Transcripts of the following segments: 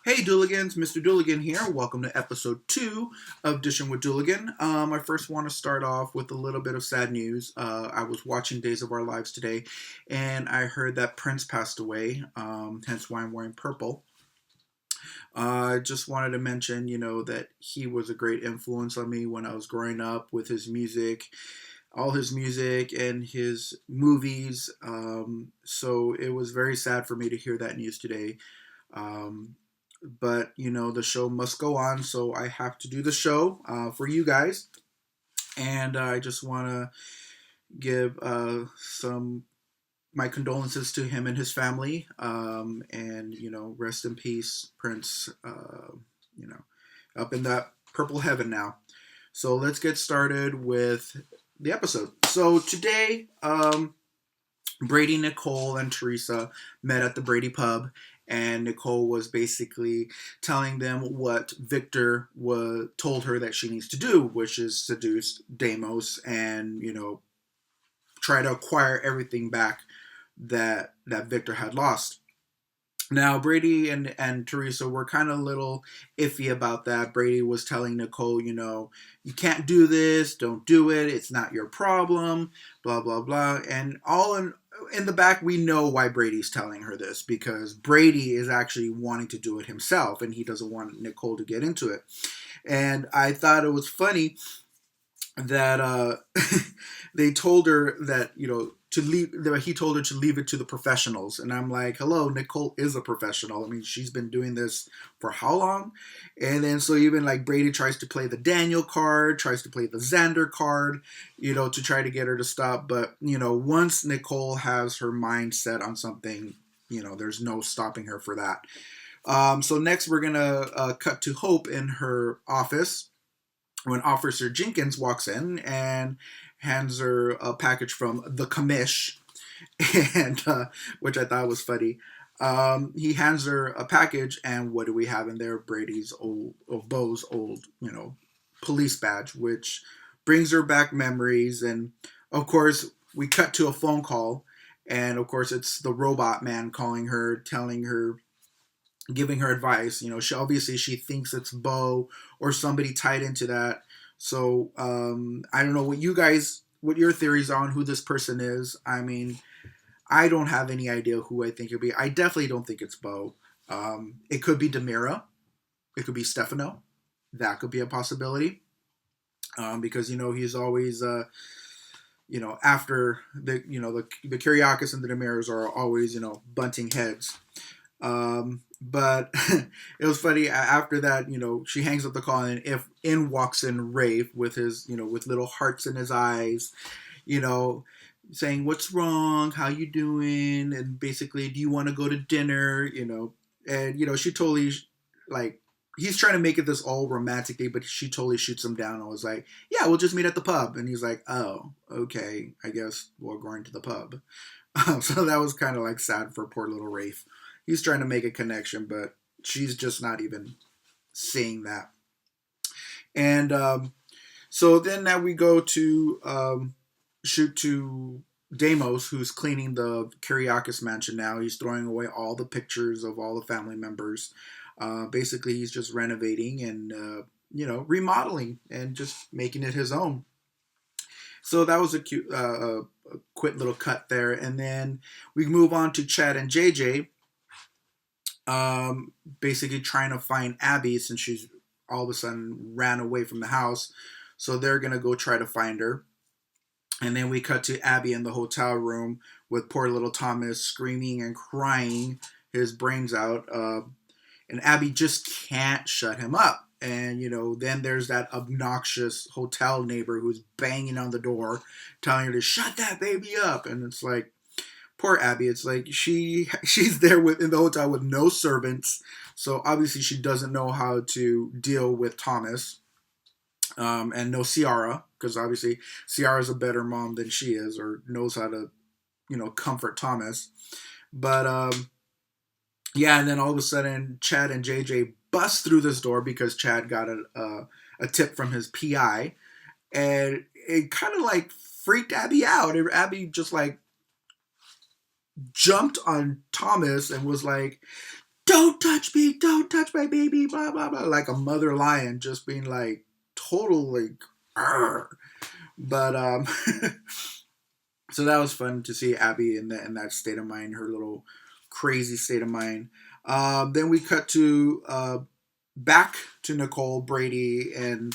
Hey DOOLigans, Mr. DOOLigan here. Welcome to episode 2 of Dishin with DOOLigan. I first want to start off with a little bit of sad news. I was watching Days of Our Lives today, and I heard that Prince passed away, hence why I'm wearing purple. I just wanted to mention, that he was a great influence on me when I was growing up with his music, all his music and his movies. So it was very sad for me to hear that news today. Um, but the show must go on, so I have to do the show for you guys, and I just want to give some my condolences to him and his family, and rest in peace, Prince. You know, up in that purple heaven now. So let's get started with the episode. So today, Brady, Nicole, and Teresa met at the Brady pub, and Nicole was basically telling them what Victor told her that she needs to do, which is seduce Deimos and try to acquire everything back that Victor had lost. Now, Brady and Teresa were kind of a little iffy about that. Brady was telling Nicole, you can't do this, don't do it, it's not your problem, blah, blah, blah. And all in the back, we know why Brady's telling her this, because Brady is actually wanting to do it himself, and he doesn't want Nicole to get into it. And I thought it was funny that they told her that to leave. That he told her to leave it to the professionals, and I'm like, hello, Nicole is a professional. I mean, she's been doing this for how long? And then so even like Brady tries to play the Daniel card, tries to play the Xander card, to try to get her to stop. But once Nicole has her mind set on something, there's no stopping her for that. So next we're gonna cut to Hope in her office when Officer Jenkins walks in and hands her a package from the commish, and which I thought was funny. He hands her a package, and what do we have in there? Brady's Bo's old, police badge, which brings her back memories. And of course, we cut to a phone call, and of course, it's the robot man calling her, telling her, giving her advice. She thinks it's Bo or somebody tied into that. So I don't know what your theories on who this person is. I mean, I don't have any idea who I think it'll be. I definitely don't think it's Bo. It could be Demira. It could be Stefano. That could be a possibility. Because he's always after the Kyriakis and the Demiras are always bunting heads. But it was funny after that. She hangs up the call, and if in walks in Rafe with his with little hearts in his eyes, you know, saying what's wrong, how you doing, and basically, do you want to go to dinner, and she totally like. He's trying to make it this all romantic day, but she totally shoots him down and was like, "Yeah, we'll just meet at the pub." And he's like, "Oh, okay, I guess we're going to the pub." So that was kind of like sad for poor little Rafe. He's trying to make a connection, but she's just not even seeing that. And so then now we go to shoot to Deimos, who's cleaning the Kyriakis mansion now. He's throwing away all the pictures of all the family members. Basically, he's just renovating and, remodeling and just making it his own. So that was a cute, quick little cut there. And then we move on to Chad and JJ, basically trying to find Abby since she's all of a sudden ran away from the house. So they're going to go try to find her. And then we cut to Abby in the hotel room with poor little Thomas screaming and crying his brains out. And Abby just can't shut him up. And, then there's that obnoxious hotel neighbor who's banging on the door, telling her to shut that baby up. And it's like, poor Abby. It's like she's there in the hotel with no servants. So obviously she doesn't know how to deal with Thomas. And no Ciara, because obviously Ciara's a better mom than she is, or knows how to, comfort Thomas. But yeah, and then all of a sudden, Chad and JJ bust through this door because Chad got a tip from his PI, and it kind of like freaked Abby out. Abby just like jumped on Thomas and was like, don't touch me, don't touch my baby, blah blah blah, like a mother lion, just being like total like, arr. But so that was fun to see Abby in that state of mind, her little crazy state of mind. Then we cut to back to Nicole, Brady, and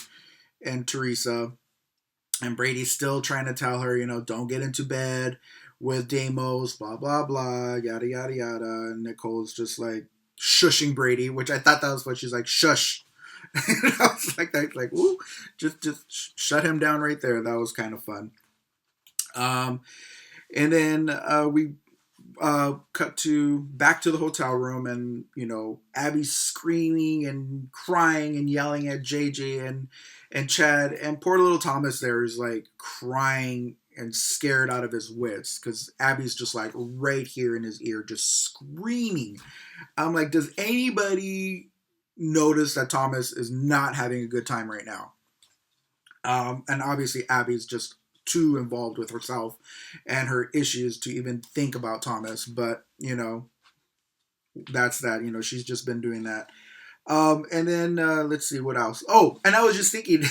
Teresa, and Brady's still trying to tell her, don't get into bed with Damos, blah blah blah, yada yada yada. And Nicole's just like shushing Brady, which I thought that was what she's like, shush. And I was like, ooh, just shut him down right there. That was kind of fun. Um, and then we cut to back to the hotel room, and Abby's screaming and crying and yelling at JJ and Chad, and poor little Thomas there is like crying and scared out of his wits because Abby's just like right here in his ear, just screaming. I'm like, does anybody notice that Thomas is not having a good time right now? And obviously Abby's just too involved with herself and her issues to even think about Thomas. But that's that. She's just been doing that. And then let's see what else. Oh, and I was just thinking,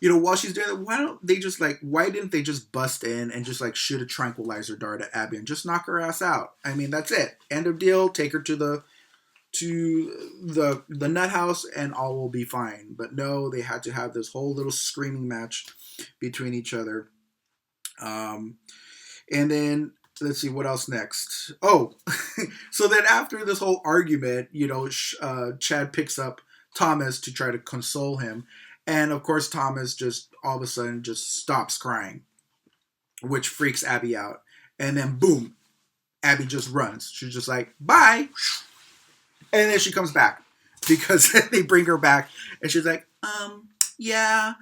while she's doing that, why didn't they just bust in and just like shoot a tranquilizer dart at Abby and just knock her ass out? I mean, that's it. End of deal. Take her to the nut house and all will be fine. But no, they had to have this whole little screaming match between each other. And then let's see what else next. Oh, so then after this whole argument, Chad picks up Thomas to try to console him, and of course Thomas just all of a sudden just stops crying, which freaks Abby out. And then boom, Abby just runs. She's just like, bye. And then she comes back because they bring her back, and she's like, yeah,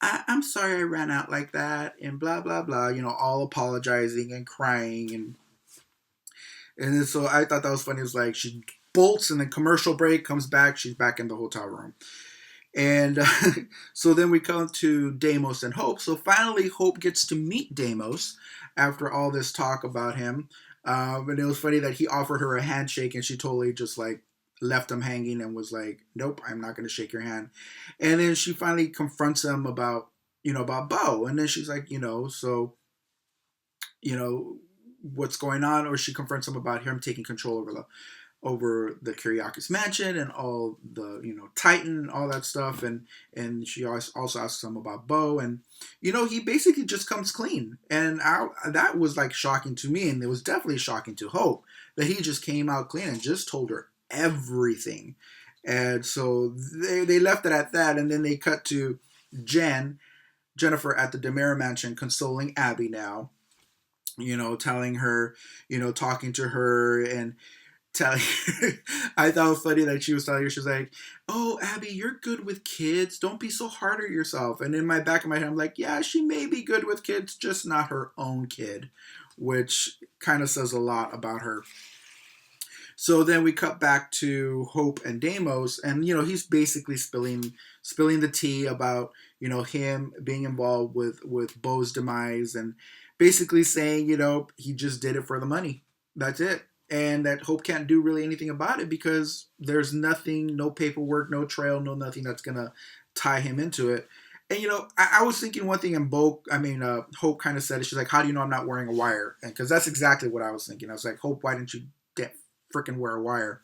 I'm sorry I ran out like that, and blah blah blah. All apologizing and crying, and then, so I thought that was funny. It was like she bolts, and then commercial break, comes back, she's back in the hotel room, and so then we come to Damos and Hope. So finally, Hope gets to meet Damos after all this talk about him. And it was funny that he offered her a handshake, and she totally just like left him hanging and was like, nope, I'm not going to shake your hand. And then she finally confronts him about Bo. And then she's like, so, what's going on? Or she confronts him about him taking control over the Kyriakis mansion and all the, Titan and all that stuff. And she also asks him about Bo. And, he basically just comes clean. And that was like shocking to me. And it was definitely shocking to Hope that he just came out clean and just told her everything. And so they left it at that. And then they cut to Jennifer at the Demera mansion consoling Abby now, telling her, talking to her and telling her. I thought it was funny that she was telling her, she's like, oh, Abby, you're good with kids. Don't be so hard on yourself. And in my back of my head, I'm like, yeah, she may be good with kids, just not her own kid, which kind of says a lot about her. So then we cut back to Hope and Damos, and he's basically spilling the tea about him being involved with Bo's demise, and basically saying he just did it for the money. That's it, and that Hope can't do really anything about it because there's nothing, no paperwork, no trail, no nothing that's gonna tie him into it. And I was thinking one thing, and Hope kind of said it. She's like, "How do you know I'm not wearing a wire?" And because that's exactly what I was thinking. I was like, "Hope, why didn't you freaking wear a wire?"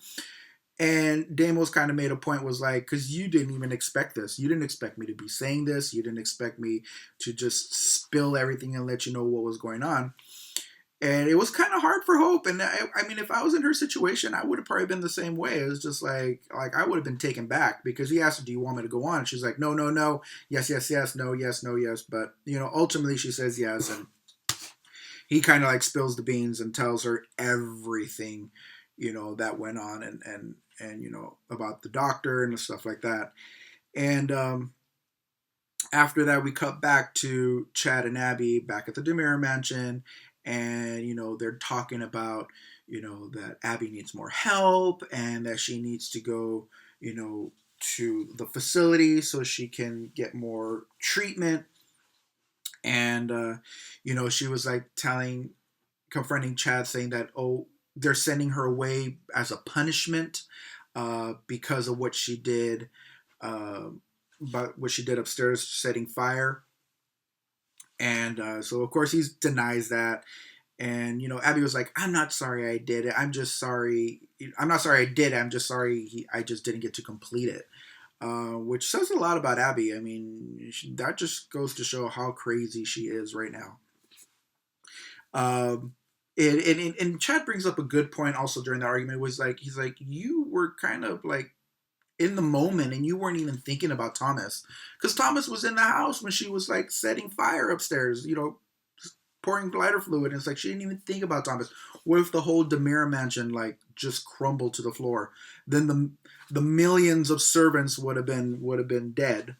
And Damos kind of made a point, was like, because you didn't even expect this. You didn't expect me to be saying this. You didn't expect me to just spill everything and let you know what was going on. And it was kind of hard for Hope. And I mean, if I was in her situation, I would have probably been the same way. It was just like I would have been taken back because he asked her, do you want me to go on? And she's like, no, no, no. Yes, yes, yes. No, yes, no, yes. But, ultimately she says yes. And he kind of like spills the beans and tells her everything, that went on and about the doctor and stuff like that. And after that, we cut back to Chad and Abby back at the Demira mansion, and they're talking about that Abby needs more help and that she needs to go to the facility so she can get more treatment. And she was like confronting Chad, saying that, oh, they're sending her away as a punishment because of what she did, uh, but what she did upstairs, setting fire. And so, of course, he denies that. And Abby was like, "I'm not sorry I did it. I'm just sorry. I'm not sorry I did it. I'm just sorry I just didn't get to complete it." Which says a lot about Abby. I mean, that just goes to show how crazy she is right now. Um, and Chad brings up a good point also during the argument. Was like, he's like, you were kind of like in the moment and you weren't even thinking about Thomas, because Thomas was in the house when she was like setting fire upstairs, pouring lighter fluid, and it's like she didn't even think about Thomas. What if the whole Demira mansion like just crumbled to the floor? Then the millions of servants would have been dead.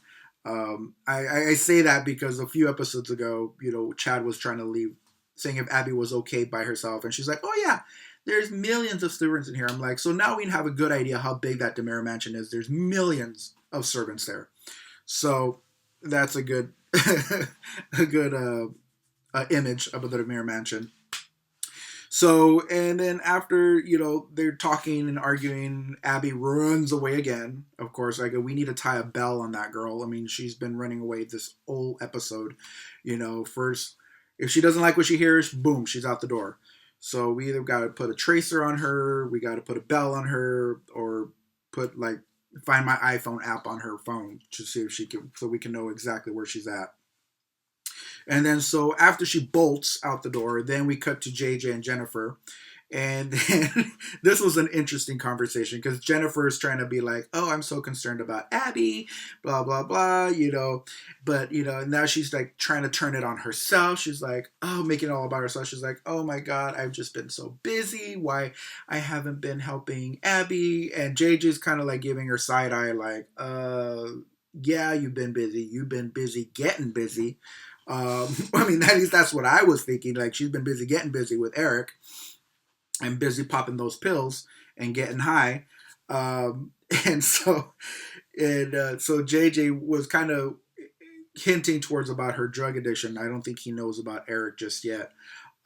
I say that because a few episodes ago, Chad was trying to leave, saying if Abby was okay by herself, and she's like, "Oh yeah, there's millions of servants in here." I'm like, so now we have a good idea how big that Demira mansion is. There's millions of servants there, so that's a good a good image of the Demira mansion. So, and then after, they're talking and arguing, Abby runs away again. Of course, I go, we need to tie a bell on that girl. I mean, she's been running away this whole episode. First, if she doesn't like what she hears, boom, she's out the door. So we either got to put a tracer on her, we got to put a bell on her, or put like, find my iPhone app on her phone to see if she can, so we can know exactly where she's at. And then so after she bolts out the door, then we cut to JJ and Jennifer. And then this was an interesting conversation because Jennifer is trying to be like, "Oh, I'm so concerned about Abby, blah, blah, blah," But, now she's like trying to turn it on herself. She's like, oh, making it all about herself. She's like, "Oh my God, I've just been so busy. Why I haven't been helping Abby?" And JJ's kind of like giving her side eye, like, yeah, you've been busy. You've been busy getting busy. I mean, at least that's what I was thinking. Like, she's been busy getting busy with Eric and busy popping those pills and getting high. Um, and so, so JJ was kind of hinting towards about her drug addiction. I don't think he knows about Eric just yet.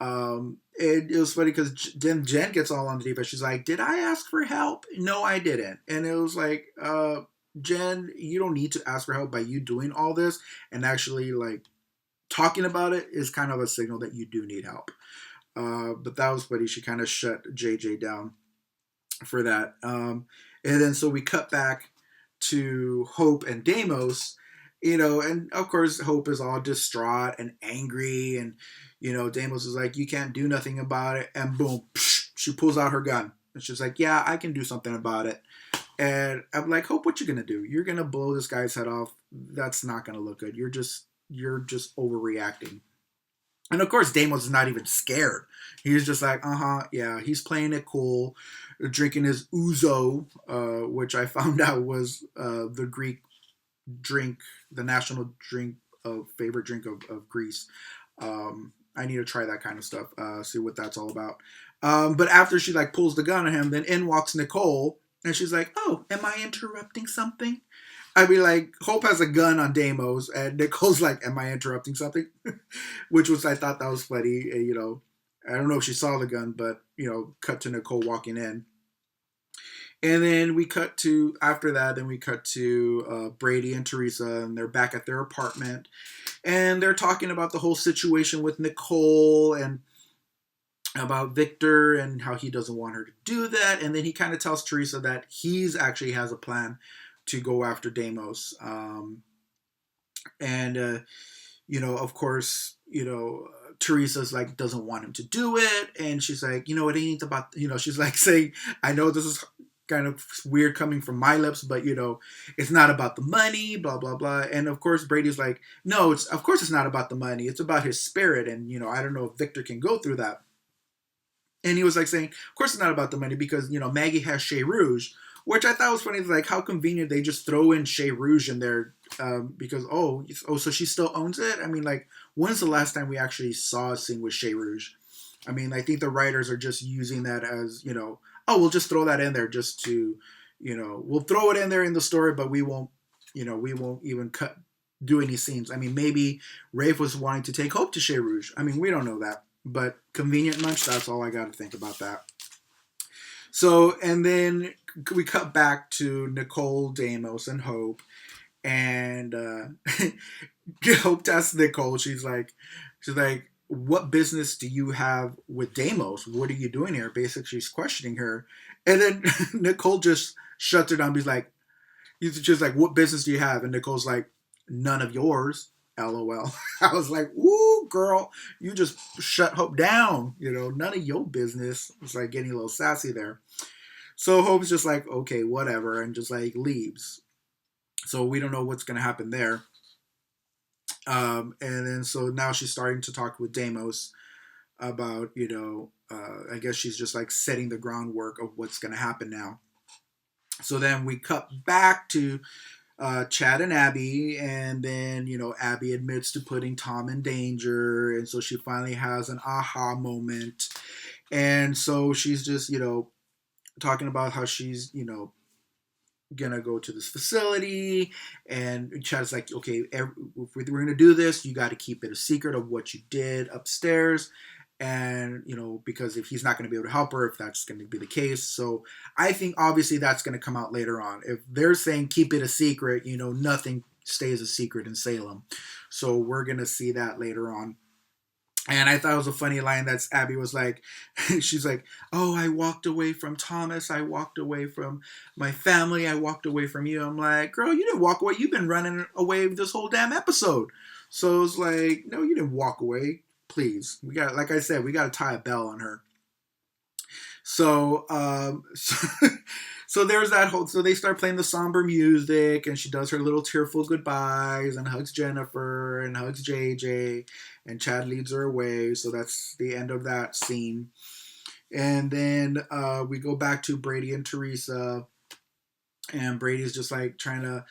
It was funny because then Jen gets all on the deep end. She's like, "Did I ask for help? No, I didn't." And it was like, Jen, you don't need to ask for help by you doing all this, and actually like talking about it is kind of a signal that you do need help. But that was funny. She kind of shut JJ down for that. And then so we cut back to Hope and Deimos, and of course Hope is all distraught and angry, and Deimos is like, "You can't do nothing about it," and boom, psh, she pulls out her gun, and she's like, "Yeah, I can do something about it." And I'm like, "Hope, what you gonna do? You're gonna blow this guy's head off? That's not gonna look good. You're just overreacting." And of course, Deimos is not even scared. He's just like, yeah, he's playing it cool, drinking his ouzo, which I found out was the Greek drink, the national drink of favorite drink of Greece. I need to try that kind of stuff, see what that's all about. But after she like pulls the gun on him, then in walks Nicole, and she's like, "Oh, am I interrupting something?" I mean, like, Hope has a gun on Deimos, and Nicole's like, "Am I interrupting something?" Which was, I thought that was funny. I don't know if she saw the gun, but, cut to Nicole walking in. And then we cut to, after that, then we cut to Brady and Teresa, and they're back at their apartment. And they're talking about the whole situation with Nicole and about Victor and how he doesn't want her to do that. And then he kind of tells Teresa that he's actually has a plan to go after Deimos. Of course, Teresa's like, doesn't want him to do it. And she's like, it ain't about, she's like saying, I know this is kind of weird coming from my lips, but, it's not about the money, blah, blah, blah. And of course, Brady's like, no, of course it's not about the money. It's about his spirit. And, I don't know if Victor can go through that. And he was like saying, of course it's not about the money because, Maggie has Chez Rouge, which I thought was funny. Like, how convenient they just throw in Chez Rouge in there because, so she still owns it? I mean, like, when's the last time we actually saw a scene with Chez Rouge? I mean, I think the writers are just using that as, we'll just throw that in there just to, we'll throw it in there in the story, but we won't even do any scenes. I mean, maybe Rafe was wanting to take Hope to Chez Rouge. I mean, we don't know that. But convenient much, that's all I got to think about that. So, and then we cut back to Nicole, Damos, and Hope. And Hope asks Nicole, she's like, what business do you have with Damos? What are you doing here? Basically, she's questioning her. And then Nicole just shuts her down. He's like, he's just like, what business do you have? And Nicole's like, none of yours. LOL. I was like, "Ooh, girl, you just shut Hope down. None of your business." It's like getting a little sassy there. So Hope's just like, "Okay, whatever," and just like leaves. So we don't know what's gonna happen there. And then so now she's starting to talk with Damos about, I guess she's just like setting the groundwork of what's gonna happen now. So then we cut back to Chad and Abby, and then Abby admits to putting Tom in danger, and so she finally has an aha moment, and so she's just talking about how she's gonna go to this facility, and Chad's like, okay, if we're gonna do this, you got to keep it a secret of what you did upstairs, and because if he's not going to be able to help her if that's going to be the case. So I think obviously that's going to come out later on. If they're saying keep it a secret, nothing stays a secret in Salem, so we're going to see that later on. And I thought it was a funny line that Abby was like, she's like, oh, I walked away from Thomas. I walked away from my family. I walked away from you. I'm like, girl, you didn't walk away. You've been running away this whole damn episode. So it's like, no, you didn't walk away. Please. We got, like I said, we got to tie a bell on her. So, so there's that whole, so they start playing the somber music, and she does her little tearful goodbyes and hugs Jennifer and hugs JJ, and Chad leads her away. So that's the end of that scene. And then we go back to Brady and Teresa, and Brady's just like trying to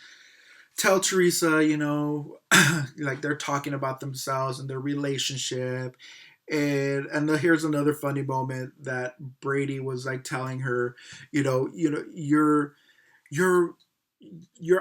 tell Teresa, like they're talking about themselves and their relationship. And here's another funny moment that Brady was like telling her, you're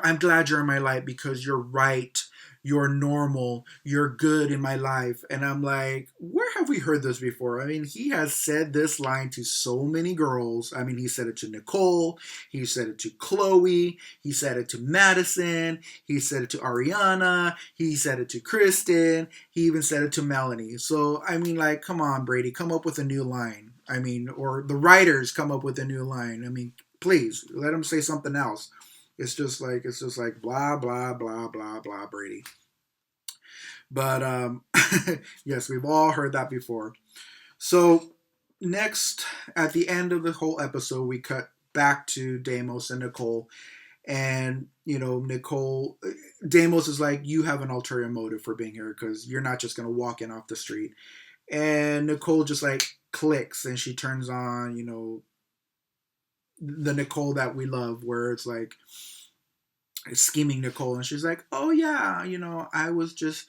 I'm glad you're in my life because you're right, you're normal, you're good in my life. And I'm like, where have we heard this before? I mean, he has said this line to so many girls. I mean, he said it to Nicole, he said it to Chloe, he said it to Madison, he said it to Ariana, he said it to Kristen, he even said it to Melanie. So I mean, like, come on, Brady, come up with a new line. I mean, or the writers come up with a new line. I mean, please let him say something else. It's just like blah blah blah blah blah Brady. But yes, we've all heard that before. So next, at the end of the whole episode, we cut back to Damos and Nicole, and Nicole, Damos is like, you have an ulterior motive for being here because you're not just gonna walk in off the street. And Nicole just like clicks, and she turns on the Nicole that we love, where it's like scheming Nicole, and she's like, oh yeah, I was just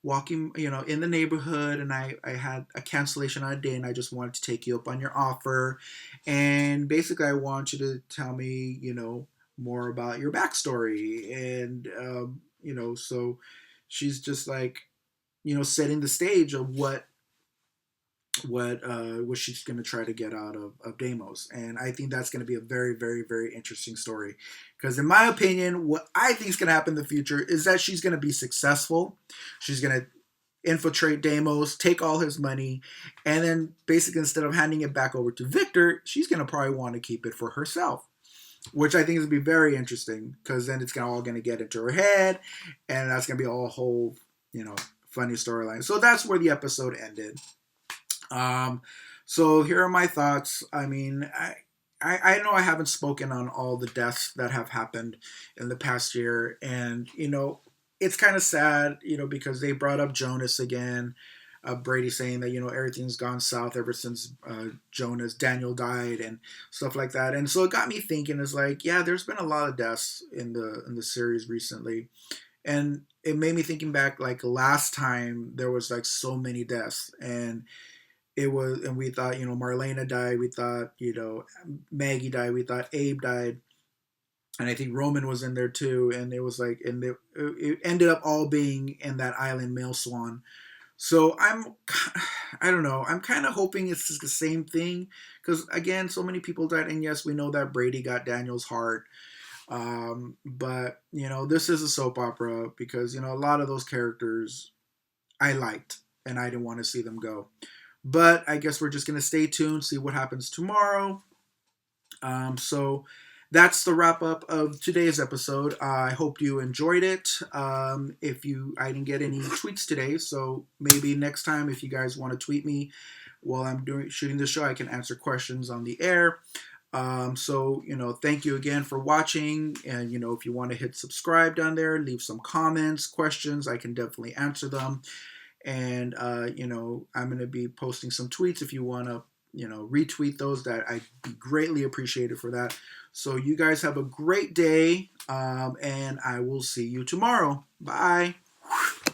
walking, in the neighborhood, and I had a cancellation on a day, and I just wanted to take you up on your offer, and basically I want you to tell me, more about your backstory, and so she's just like, setting the stage of what she's going to try to get out of Deimos. And I think that's going to be a very, very, very interesting story. Because in my opinion, what I think is going to happen in the future is that she's going to be successful. She's going to infiltrate Deimos, take all his money, and then basically instead of handing it back over to Victor, she's going to probably want to keep it for herself. Which I think is going to be very interesting, because then it's all going to get into her head, and that's going to be a whole, funny storyline. So that's where the episode ended. So here are my thoughts. I mean, I know I haven't spoken on all the deaths that have happened in the past year, and it's kind of sad, because they brought up Jonas again. Brady saying that everything's gone south ever since Daniel died and stuff like that, and so it got me thinking. Is like, yeah, there's been a lot of deaths in the series recently, and it made me thinking back, like last time there was like so many deaths, and we thought, Marlena died, we thought, Maggie died, we thought Abe died, and I think Roman was in there too, and it was like, and it ended up all being in that island, Male Swan. So I don't know. I'm kind of hoping it's just the same thing because again, so many people died, and yes, we know that Brady got Daniel's heart. But this is a soap opera because a lot of those characters I liked, and I didn't want to see them go. But I guess we're just gonna stay tuned, see what happens tomorrow. So that's the wrap up of today's episode. I hope you enjoyed it. I didn't get any tweets today, so maybe next time, if you guys want to tweet me while I'm shooting the show, I can answer questions on the air. So thank you again for watching, and if you want to hit subscribe down there, leave some comments, questions, I can definitely answer them. And I'm going to be posting some tweets if you want to retweet those, that I'd be greatly appreciated for that. So you guys have a great day, and I will see you tomorrow. Bye.